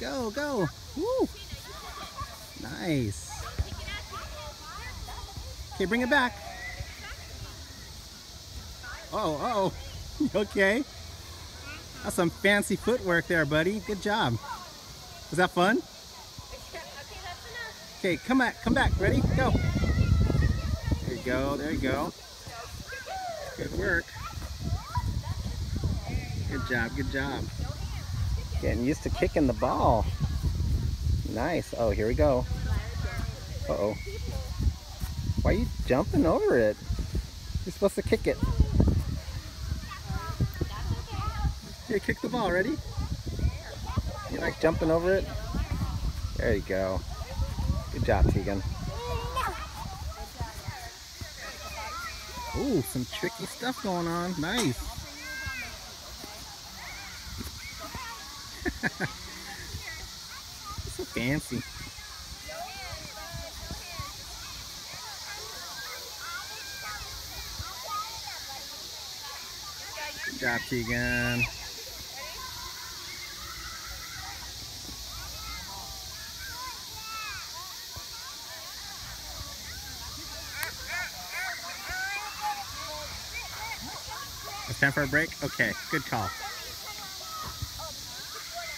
Go, go. Woo. Nice. Okay, bring it back. Oh, you okay? That's some fancy footwork there, buddy. Good job. Was that fun? Okay, come back. Ready? Go. There you go, there you go. Good work. Good job, good job. Getting used to kicking the ball. Nice. Oh, here we go. Uh-oh. Why are you jumping over it? You're supposed to kick it. Here, kick the ball. Ready? You like jumping over it? There you go. Good job, Tegan. Ooh, some tricky stuff going on. Nice. So fancy. Good job, Tegan. It's time for a break? Okay, good call.